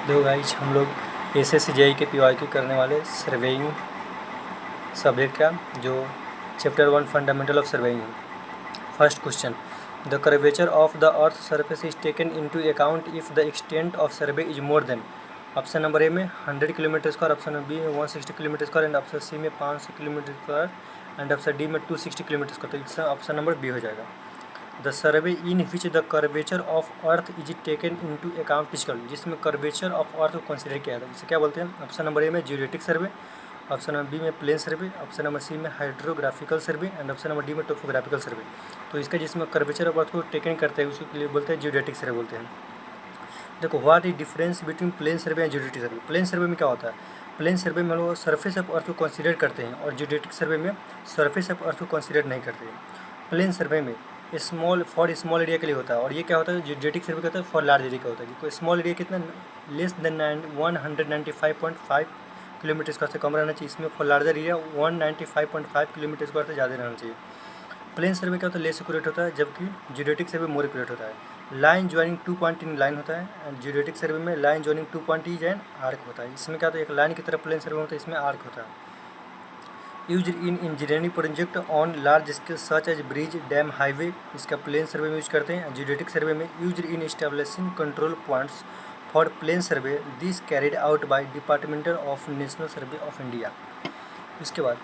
देखो गाइस, हम लोग एसएससी जेईई के पीवाईक्यू करने वाले सर्वेइंग सब्जेक्ट का जो चैप्टर 1 फंडामेंटल ऑफ सर्वेइंग है। First question, the curvature of the earth surface is taken into account if the extent of survey is more than. Option number A में 100 kilometre square, option number B में 160 kilometre square and option C में 500 kilometre square and option D में 260 kilometre square. तो इसका option number B हो जाएगा। The survey in which the curvature of earth is taken into account physical, जिसमें curvature of अर्थ को consider किया जाता है, इसे क्या बोलते हैं। ऑप्शन नंबर ए में जियोडेटिक सर्वे, ऑप्शन नंबर बी में प्लेन सर्वे, ऑप्शन नंबर सी में hydrographical survey and option number D में टोपोग्राफिकल सर्वे। तो इसका जिसमें कर्वेचर ऑफ अर्थ को टेकन करते हैं उसके लिए बोलते हैं जियोडेटिक सर्वे बोलते हैं। देखो, what is difference between plane survey and geodetic survey. Plane survey में क्या होता है, प्लेन सर्वे में लोग सरफेस ऑफ अर्थ को कंसिडर करते हैं और जियोडेटिक सर्वे में सरफेस ऑफ अर्थ को कंसिडर नहीं करते हैं। प्लेन सर्वे में स्मॉल एरिया के लिए होता है और ये क्या होता है, जियोडेटिक सर्वे का होता है फॉर लार्ज एरिया का होता है। स्मॉल एरिया कितना लेस देन 195.5 किलोमीटर स्क्वायर से कम रहना चाहिए, इसमें for larger area 195.5 kilometre square से ज़्यादा रहना चाहिए। प्लेन सर्वे क्या होता है, लेस एक्यूरेट होता है, जबकि जियोडेटिक सर्वे मोर एक्यूरेट होता है। Line joining 2 point in line होता है एंड जियोडेटिक सर्वे में line joining 2 point is an arc होता है। इसमें क्या होता है, एक लाइन की तरफ प्लेन सर्वे होता है, इसमें आर्क होता है। Use in engineering project on large scale such as bridge, dam, highway, इसका प्लेन सर्वे में यूज करते हैं। जियोडेटिक सर्वे में use in establishing control points for plane survey, this carried out by departmental of national survey of India. इसके बाद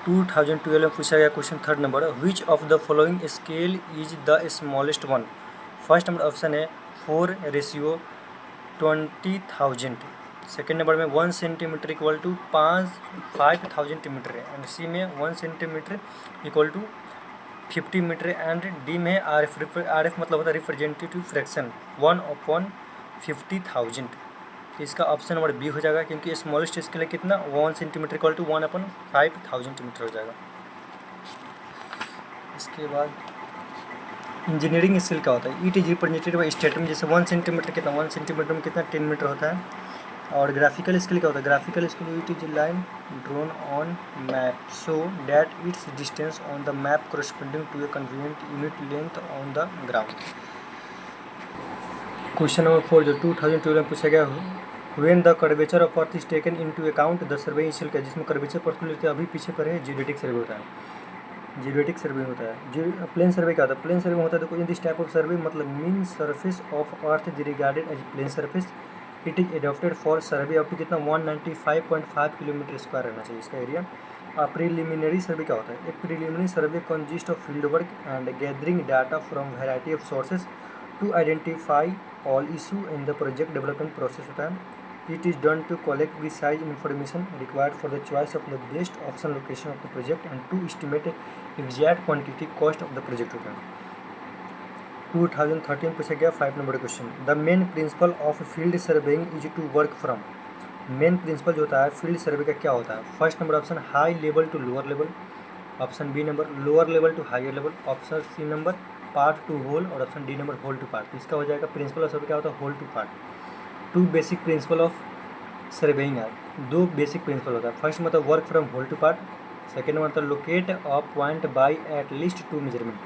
2012 में पूछा गया question third number, which of the following scale is the smallest one. First number option है 4:20,000, second number में 1 centimetre equal to 5,000 metre है and C में 1 centimetre equal to 50 metre and D में आरएफ मतलब होता है रिप्रेजेंटेटिव फ्रैक्शन 1/50,000। इसका option number B हो जाएगा, क्योंकि स्मॉलेस्ट स्केल है कितना 1 सेंटीमीटर इक्वल टू 1/5000 मीटर हो जाएगा। इसके बाद इंजीनियरिंग स्केल क्या होता है, it is represented by statement, जैसे 1 सेंटीमीटर कितना 1 सेंटीमीटर में कितना 10 मीटर होता है। और ग्राफिकल स्केल क्या होता है, graphical scale it is line drawn on map so that its distance on the map corresponding to a convenient unit length on the ground. Question number 4 जो 2012 में पूछा गया, when the curvature of earth is taken into account the survey scale का, जिसमें curvature पर लेते हैं अभी पीछे पर है जियोडेटिक सर्वे होता है। जियोडेटिक सर्वे होता है। प्लेन सर्वे क्या होता है, प्लेन सर्वे होता है देखो in this type of survey मतलब mean surface of earth is regarded as plane surface, it is adopted for survey up to कितना 195.5 किलोमीटर स्क्वायर रहना चाहिए इसका एरिया। प्रिलिमिनरी सर्वे क्या होता है, एक preliminary survey consist of field work and gathering data from variety of sources to identify all issue in the project development process होता है। It is done to collect precise information required for the choice of the best option location of the project and to estimate exact quantity cost of the project होता है। 2013 पूछा गया 5 number question, the main principle of field surveying is to work from. Main principle जो होता है field survey का क्या होता है, first number option high level to lower level, option B number lower level to higher level, option C number part to whole और option D number whole to part. तो इसका हो जाएगा प्रिंसिपल ऑफ सर्वे क्या होता है, whole to part. 2 basic principle of surveying है, 2 basic principle होता है। फर्स्ट मतलब work from whole to part, second मतलब locate a point by at least 2 measurement.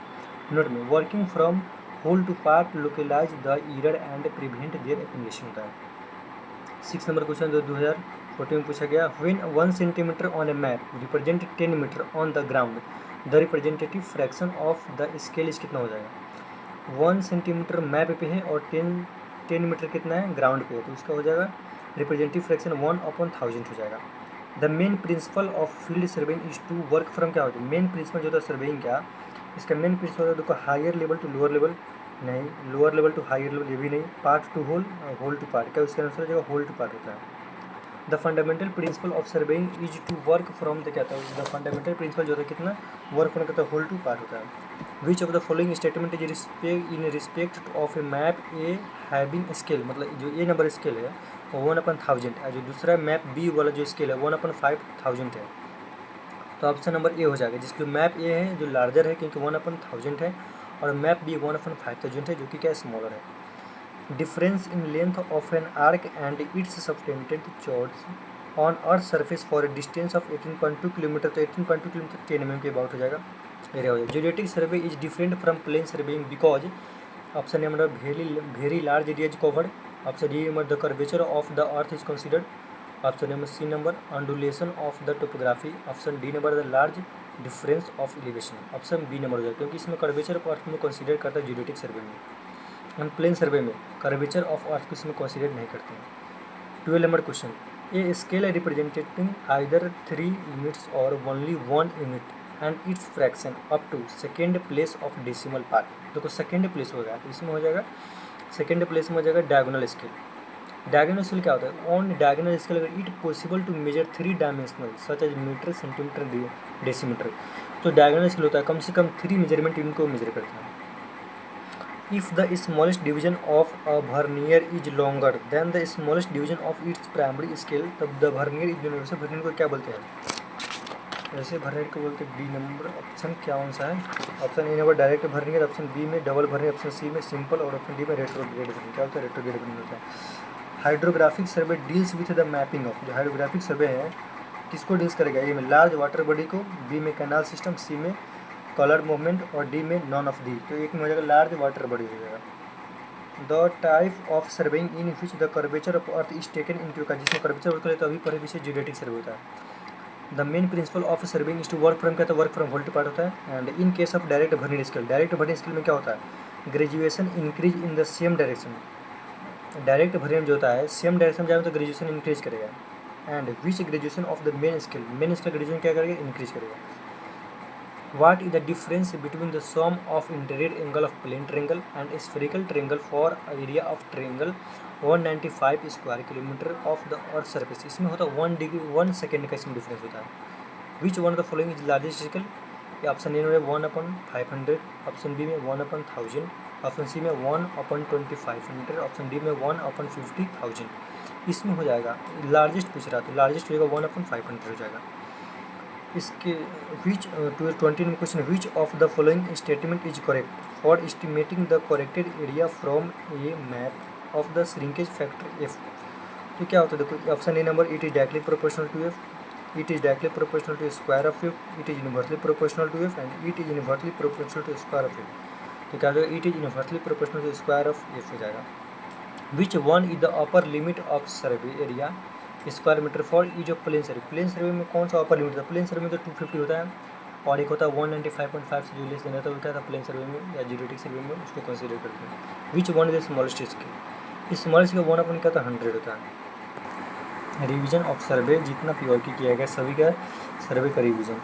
Note में working from whole to part localise the error and prevent their accumulation होता है। 6 number question जो 2014 में पूछा गया, when 1 centimetre on a map represent 10 metre on the ground the representative fraction of the scale is कितना हो जाएगा। 1 centimetre map पे है और 10 मीटर कितना है ग्राउंड पे है, तो इसका हो जाएगा रिप्रेजेंटेटिव फ्रैक्शन 1/1000 हो जाएगा। The main principle of field surveying is to work from क्या होता है, मेन प्रिंसिपल जो होता है सर्वेइंग क्या, इसका मेन प्रिंसिपल होता है देखो higher level to lower level नहीं, lower level to higher level ये भी नहीं, part to whole, whole to part, क्या उसका आंसर हो जाएगा होल टू पार्ट होता है। The fundamental principle of surveying is to work from the क्या होता है, द फंडामेंटल प्रिंसिपल जो होता है कितना वर्क फ्रॉम कहता है होल टू पार्ट होता है। विच of the following statement is in respect of A map A having scale, मतलब जो ए नंबर स्केल है वो 1/1000 है, जो दूसरा मैप बी वाला जो स्केल है 1/5000 है। तो ऑप्शन नंबर ए हो जाएगा, जिसके मैप ए है जो लार्जर है क्योंकि 1/1000 है और मैप बी 1/5000 है जो कि क्या स्मॉलर है। Difference in length of an arc and its subtended chords on earth surface for a distance of 18.2 kilometre, तो 18.2 किलोमीटर 10 mm के अबाउट हो जाएगा एरिया हो जाएगा। Geodetic survey is different from plane surveying because option number very large area is covered, option D number the curvature of the earth is considered, option number C number undulation of the topography, option D number the large difference of elevation, option B number हो जाए क्योंकि इसमें curvature of अर्थ में consider करता है geometric सर्वे में, हम plane survey में कर्वेचर ऑफ अर्थ को इसमें कंसिडर नहीं करते हैं। 12 number question, a scale representing either 3 units और only 1 unit and its fraction up to second place of decimal part, देखो सेकेंड प्लेस हो गया तो इसमें हो जाएगा सेकेंड प्लेस में हो जाएगा डायगोनल स्केल। डायगोनल स्केल क्या होता है, ऑन डायगोनल स्केल अगर it possible to measure 3 dimensional such as metre centimetre decimetre, तो डायगोनल स्केल होता है कम से कम 3 मेजरमेंट इनको मेजर करता है। If the smallest division of a vernier is longer than the smallest division of its primary scale, तब the vernier is universal vernier को क्या बोलते हैं, ऐसे वर्नियर को बोलते हैं बी नंबर, ऑप्शन क्या कौन सा है, option A number direct vernier, option B में डबल वर्नियर, ऑप्शन सी में सिंपल और ऑप्शन डी में रेट्रोग्रेड वर्नियर। क्या होता है रेट्रोग्रेड वर्नियर होता है। Hydrographic survey deals with the mapping of, जो हाइड्रोग्राफिक सर्वे है किसको डील्स करेगा, ए में लार्ज वाटर बॉडी को, बी में कैनाल सिस्टम, सी में कलर मूवमेंट और डी में नॉन ऑफ दी, तो एक में हो जाएगा लार्ज वाटर बॉडी हो जाएगा। The type of surveying in which the curvature of earth is taken in to account, जिसमें कर्वेचर होता है तो अभी पर विषय जियोडेटिक सर्वे होता है। The main principle of surveying is to work from, क्या होता है वर्क फ्रॉम वोल्ट पार्ट होता है। And in case of direct vernier scale, direct vernier scale में क्या होता है graduation increase in the same direction, direct vernier जो होता है सेम डायरेक्शन में जाए तो ग्रेजुएशन इंक्रीज करेगा। And which graduation of the main scale graduation क्या करेगा इंक्रीज करेगा। What is the difference between the sum of interior angle of plane triangle and spherical triangle for area of triangle 195 square kilometre of the earth surface, इसमें होता है 1 degree 1 second का इसमें difference होता है। Which one of the following is largest scale, option A में 1/500, option B में 1/1000, option C में 1/2500, ऑप्शन डी में 1/50,000, इसमें हो जाएगा लार्जेस्ट पूछ रहा तो लार्जेस्ट होगा 1/500 हो जाएगा। इसके which 20 number question, which of the following statement is correct for estimating the corrected area from a map of the shrinkage factor F, तो क्या होता है देखो option A number it is directly proportional to F, it is directly proportional to square of F, it is universally proportional to F and it is universally proportional to square of F, तो क्या हो जाएगा it is universally proportional to square of F हो जाएगा। Which one is the upper limit of survey area square metre for use of plane survey, plane survey में कौन सा upper limit होता है, प्लेन सर्वे में तो 250 होता है और एक होता है 195.5 से जो लेस देना था वो क्या था प्लेन सर्वे में या जियोडेटिक सर्वे में उसको कंसीडर करते हैं। विच वन इज स्मॉलेस्ट स्केल, इस स्मॉलेस्ट का 1 अपन क्या था 100 होता है। रिवीजन ऑफ सर्वे, जितना पीओक्यू किया गया सभी का सर्वे का रिवीजन।